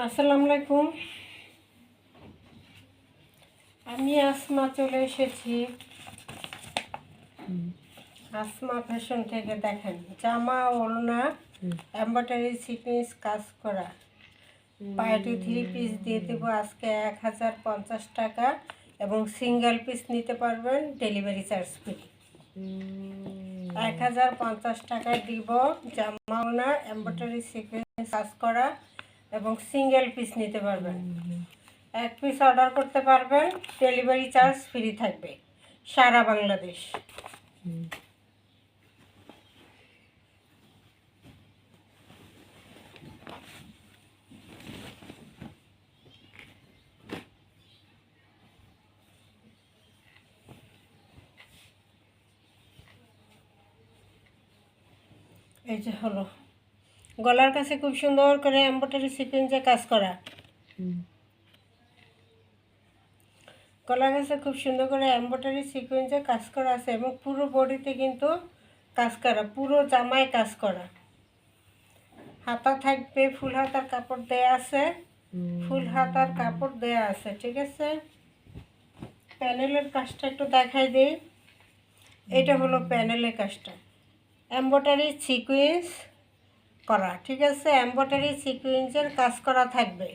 আসসালামু আলাইকুম। আমি আসমা চলে এসেছি আসমা ফ্যাশন থেকে। দেখেন, জামা ওড়না এমব্রয়ডারি সিকোয়েন্স কাজ করা পার্টি 3 পিস দিয়ে দেবো আজকে 1050 টাকা, এবং সিঙ্গেল পিস নিতে পারবেন ডেলিভারি চার্জ ফ্রি। 1050 টাকায় দিব জামা ওড়না এমব্রয়ডারি সিকোয়েন্স কাজ করা, এবং সিঙ্গেল পিস নিতে পারবেন। 1 পিস অর্ডার করতে পারবেন, ডেলিভারি চার্জ ফ্রি থাকবে সারা বাংলাদেশ। এই যে হলো গলার কাছে খুব সুন্দর করে এমব্রয়ডারি সিকোয়েন্সে কাজ করা, গলার কাছে খুব সুন্দর করে এমব্রয়ডারি সিকোয়েন্সে কাজ করা আছে, এবং পুরো বডিতে কিন্তু কাজ করা, পুরো জামায় কাজ করা। হাতা থাকবে, ফুল হাতার কাপড় দেয়া আছে, ফুল হাতার কাপড় দেয়া আছে। ঠিক আছে, প্যানেলের কাজটা একটু দেখাই দিই। এটা হলো প্যানেলের কাজটা, এমব্রয়ডারি সিকোয়েন্স করা। ঠিক আছে, এমব্রয়ডারি সিকোয়েন্সের কাজ করা থাকবে।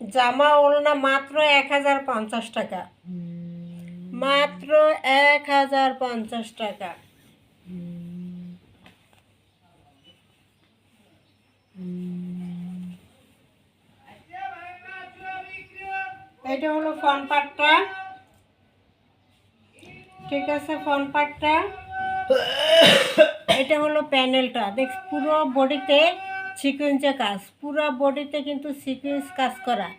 জামা ওড়না মাত্র 1050 টাকা, মাত্র 1050 টাকা। এটা হলো ফ্রন্ট পার্টটা। ঠিক আছে, ফ্রন্ট পার্টটা। এটা হলো প্যানেলটা। দেখ, পুরো বডিতে সিকোয়েন্সে কাজ, পুরো বডিতে কিন্তু সিকোয়েন্স কাজ করা,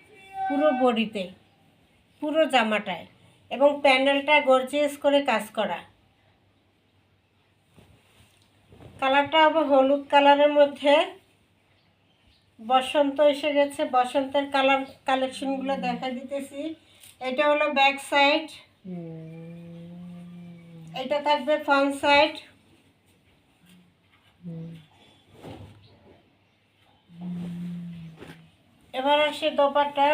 পুরো বডিতে, পুরো জামাটায়, এবং প্যানেলটা গর্জিয়াস করে কাজ করা। কালারটা আবার হলুদ কালারের মধ্যে। বসন্ত এসে গেছে, বসন্তের কালার কালেকশনগুলো দেখা দিতেছি। এটা হলো ব্যাক সাইড, এটা থাকবে ফ্রন্ট সাইড। এবার আসে দোপাট্টা।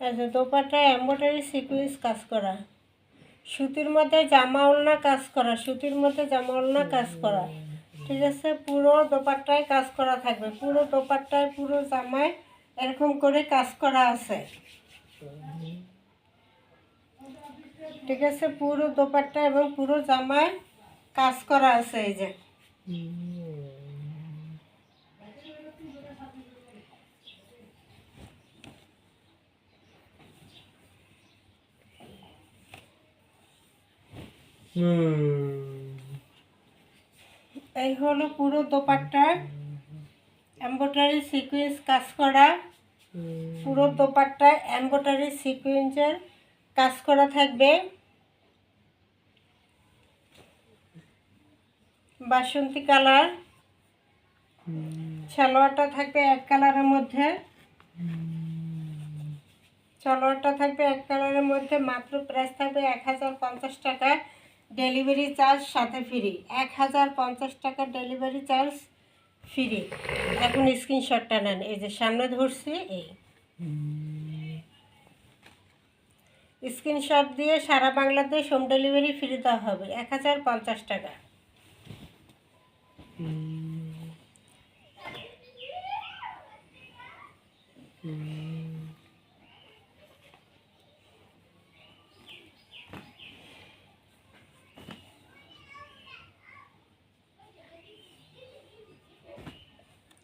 আচ্ছা, দোপাট্টা এমব্রয়ডারি সিকোয়েন্স কাজ করা, সুতির মধ্যে জামা ওড়না কাজ করা, সুতির মধ্যে জামা ওড়না কাজ করা। ঠিক আছে, পুরো দোপাট্টায় কাজ করা থাকবে, পুরো দোপাট্টায় পুরো জামায় এরকম করে কাজ করা আছে। ঠিক আছে, পুরো দোপাট্টা এবং পুরো জামায় কাজ করা আছে। এই যে এই হলো পুরো দোপাট্টা এমব্রয়ডারি সিকোয়েন্স কাজ করা, পুরো দোপাট্টা এমব্রয়ডারি সিকোয়েন্সের কাজ করা থাকবে। বাসন্তী কালার, সালোয়ারটা থাকবে এক কালারের মধ্যে, সালোয়ারটা থাকবে এক কালারের মধ্যে। মাত্র প্রাইস থাকবে 1050 টাকা, ডেলিভারি চার্জ সাথে ফ্রি। 1050 টাকা ডেলিভারি চার্জ ফ্রি। এখন স্ক্রিনশটটা নেন, এই যে সামনে ধরছি, এই স্ক্রিনশট দিয়ে সারা বাংলাদেশ হোম ডেলিভারি ফ্রি দেওয়া হবে 1050 টাকা।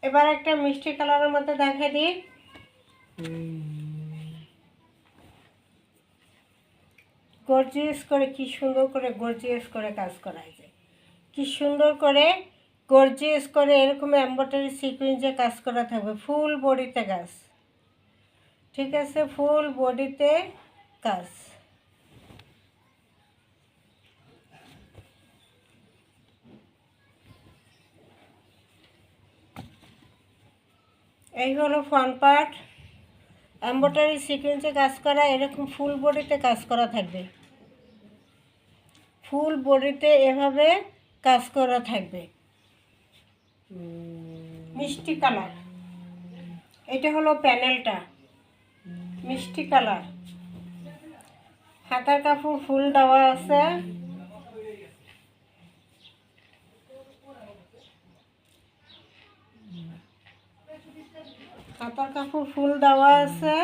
এবার একটা মিষ্টি কালারের মধ্যে দেখা দিই। গর্জিয়াস করে, কি সুন্দর করে গর্জিয়াস করে কাজ করা হয়েছে, কি সুন্দর করে গর্জিয়াস করে এরকম এমব্রয়ডারি সিকোয়েন্সে কাজ করা থাকবে, ফুল বডিতে কাজ। ঠিক আছে, ফুল বডিতে কাজ। এই হলো ফ্রন্ট পার্ট, এমব্রয়ডারি সিকোয়েন্সে কাজ করা, এরকম ফুল বডিতে কাজ করা থাকবে। ফুল বডিতে এভাবে কাজ করা থাকবে। মিষ্টি কালার, এটা হলো প্যানেলটা, মিষ্টি কালার। হাতার কাপড় ফুল দেওয়া আছে। হাতার কাপড় ফুল দেওয়া আছে।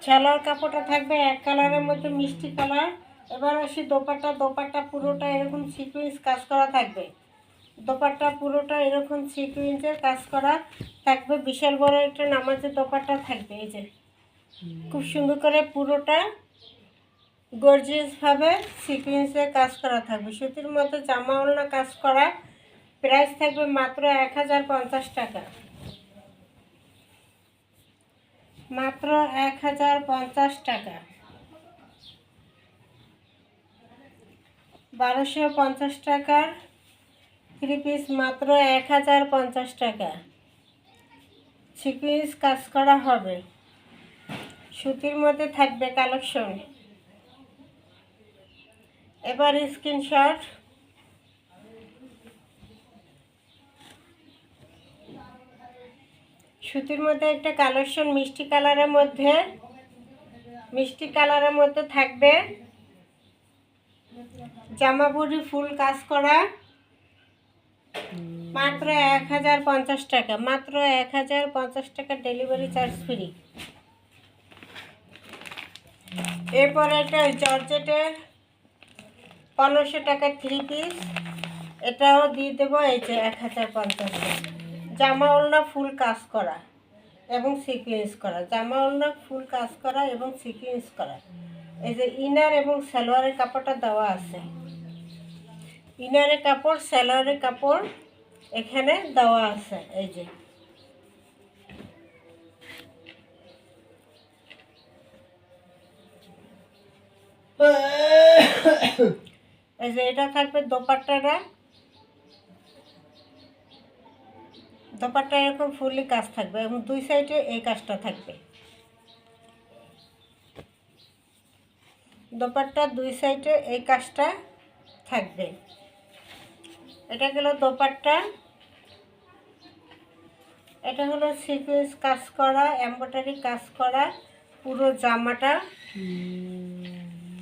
সালোয়ার কাপড়টা থাকবে এক কালারের মধ্যে মিষ্টি কালার। এবার আসি দোপাট্টা। দোপাট্টা পুরোটা এরকম সিকুয়েন্স কাজ করা থাকবে। দোপাট্টা পুরোটা এরকম সিকুয়েন্সের কাজ করা থাকবে। বিশাল বড় একটা নামাজের দোপাট্টা থাকবে। এই যে খুব সুন্দর করে পুরোটা গর্জিয়াসভাবে সিকুয়েন্সের কাজ করা থাকবে। সুতির মধ্যে জামা ওড়না কাজ করা। প্রাইস থাকবে মাত্র 1050 টাকা। মাত্র 1050 টাকা। 1250 টাকার 3 পিস মাত্র 1050 টাকা। সিকুয়েন্স কাজ করা হবে। সুতির মধ্যে থাকবে কালেকশন। এবার স্ক্রিনশট। সুতির মধ্যে একটা কালেকশন মিষ্টি কালারের মধ্যে থাকবে। জামা বডি ফুল কাজ করা। মাত্র 1050 টাকা। মাত্র 1050 টাকা, ডেলিভারি চার্জ ফ্রি। এরপরে একটা জর্জেটের 1500 টাকা 3 পিস, এটাও দিয়ে দেবো। এই যে 1050 টাকা। জামা ওড়না ফুল কাজ করা এবং সিকুয়েন্স করা। জামা ওড়না ফুল কাজ করা এবং সিকুয়েন্স করা। এই যে ইনার এবং সালোয়ারের কাপড়টা দেওয়া আছে। ইনারের কাপড়, সালোয়ারের কাপড় এখানে দেওয়া আছে। এই যে এটা থাকবে দোপাট্টাটা। দোপাট্টা এরকম ফুললি কাজ থাকবে এবং দুই সাইডে এই কাজটা থাকবে। দোপাট্টার দুই সাইডে এই কাজটা থাকবে। এটা গেল দোপাট্টা। এটা হলো সিকুয়েন্স কাজ করা, এমব্রয়ডারি কাজ করা।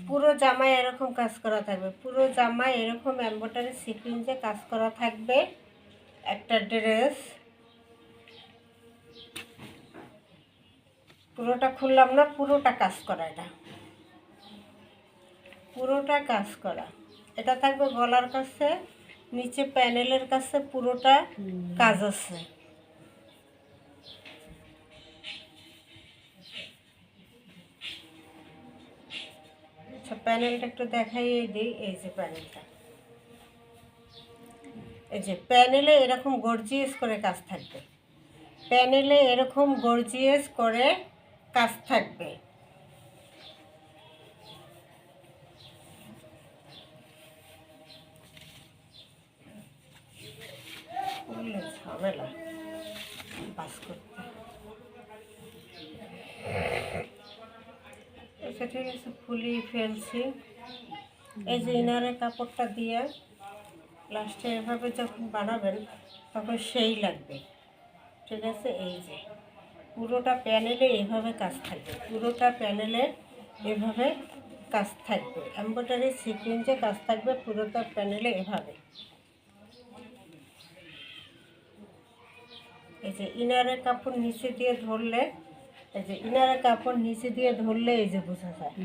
পুরো জামায় এরকম কাজ করা থাকবে। পুরো জামায় এরকম এমব্রয়ডারি সিকুয়েন্সে কাজ করা থাকবে। একটা ড্রেস পুরোটা খুললাম না, পুরোটা কাজ করা। এটা পুরোটা কাজ করা। এটা থাকবে গলার কাছে, নিচে প্যানেলের কাছে পুরোটা কাজ আছে। আচ্ছা, প্যানেলটা একটু দেখাই দিই। এই যে প্যানেলটা, এই যে প্যানেলে এরকম গর্জিয়াস করে কাজ থাকবে। প্যানেলে এরকম গর্জিয়াস করে কাজ থাকবে। ঝামেলা বাস করতে। আচ্ছা ঠিক আছে, ফুলিয়ে ফেলছি। এই যে ইনারের কাপড়টা দিয়ে লাস্টে এভাবে যখন বানাবেন তখন সেই লাগবে। ঠিক আছে, এই যে পুরোটা প্যানেলে এভাবে কাজ থাকবে। পুরোটা প্যানেলে এভাবে কাজ থাকবে। এমব্রয়ডারি সিকুয়েন্সে কাজ থাকবে পুরোটা প্যানেলে এভাবে। এই যে ইনারের কাপড় নিচে দিয়ে ধরলে, এই যে ইনারের কাপড় নিচে দিয়ে ধরলে এই যে বোঝা যায়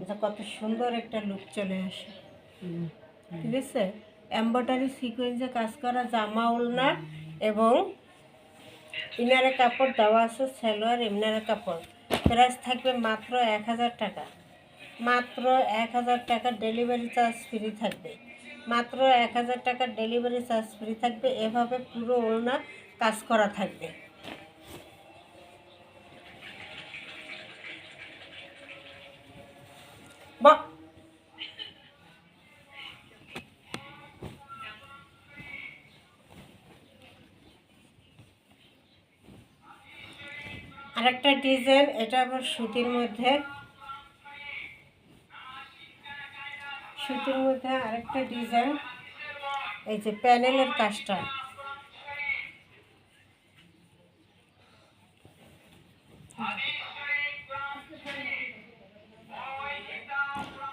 যে কত সুন্দর একটা লুক চলে আসে। ঠিক আছে, এমব্রয়ডারি সিকুয়েন্সে কাজ করা জামা ওড়না এবং ইনারের কাপড় দেওয়া আছে। সালোয়ার ইনারের কাপড়। প্রাইস থাকবে মাত্র 1000 টাকা। মাত্র 1000 টাকা, ডেলিভারি চার্জ ফ্রি থাকবে। মাত্র 1000 টাকা, ডেলিভারি চার্জ ফ্রি থাকবে। এভাবে পুরো ওড়না কাজ করা থাকবে। আরেকটা ডিজাইন, এটা আবার সুতির মধ্যে, আরেকটা ডিজাইন। এই যে প্যানেলের কাজটা,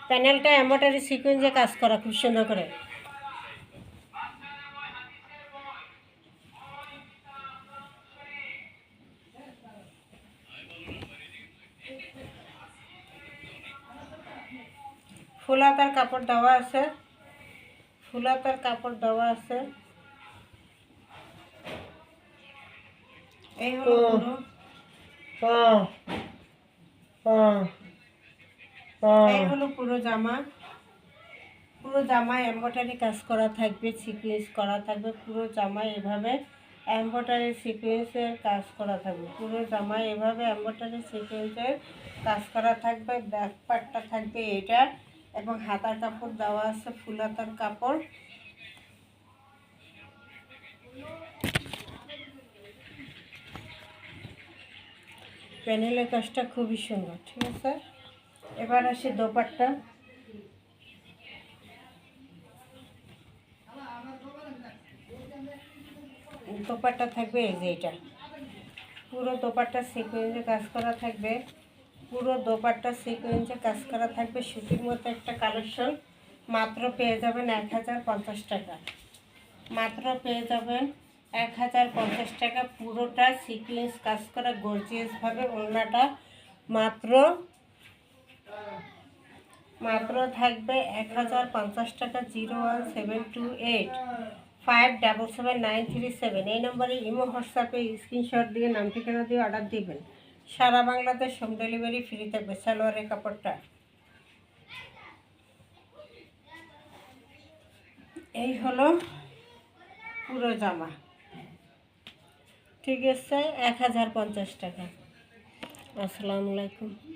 প্যানেলটা এমব্রয়ডারি সিকোয়েন্সে কাজ করা খুব সুন্দর করে। ফুল হাতার কাপড় দেওয়া আছে, ফুল হাতার কাপড় দেওয়া আছে। এই হলো এই হলো পুরো জামা। পুরো জামায় এমব্রয়ডারি কাজ করা থাকবে, সিকোয়েন্স করা থাকবে। পুরো জামায় এভাবে এমব্রয়ডারি সিকোয়েন্সের কাজ করা থাকবে। পুরো জামায় এভাবে এমব্রয়ডারি সিকোয়েন্সের কাজ করা থাকবে। ব্যাক পার্টটা থাকবে এটা, এবং হাতার কাপড় দেওয়া আছে, ফুল হাতার কাপড়। প্যানেলের কাজটা খুবই সুন্দর, ঠিক আছে। এবার আসি দোপাট্টা। দোপাট্টা থাকবে এই যে এটা, পুরো দোপাট্টা সিকোয়েন্সে কাজ করা থাকবে। পুরো দোপাট্টা সিকোয়েন্সে কাজ করা থাকবে। সুতির মধ্যে একটা কালেকশন, মাত্র পেয়ে যাবেন 1050 টাকা। মাত্র পেয়ে যাবেন 1050 টাকা। পুরোটা সিকোয়েন্স কাজ করা গর্জিয়াসভাবে। ওড়নাটা মাত্র থাকবে 1050 টাকা। 01728577937 এই নম্বরে ইমো হোয়াটসঅ্যাপে স্ক্রিনশট দিয়ে নাম ঠিকানা দিয়ে অর্ডার দিবেন। সারা বাংলাদেশ হোম ডেলিভারি ফ্রি থাকবে। সালোয়ারের কাপড়টা এই হলো পুরো জামা, ঠিক আছে। 1050 টাকা। আসসালামু আলাইকুম।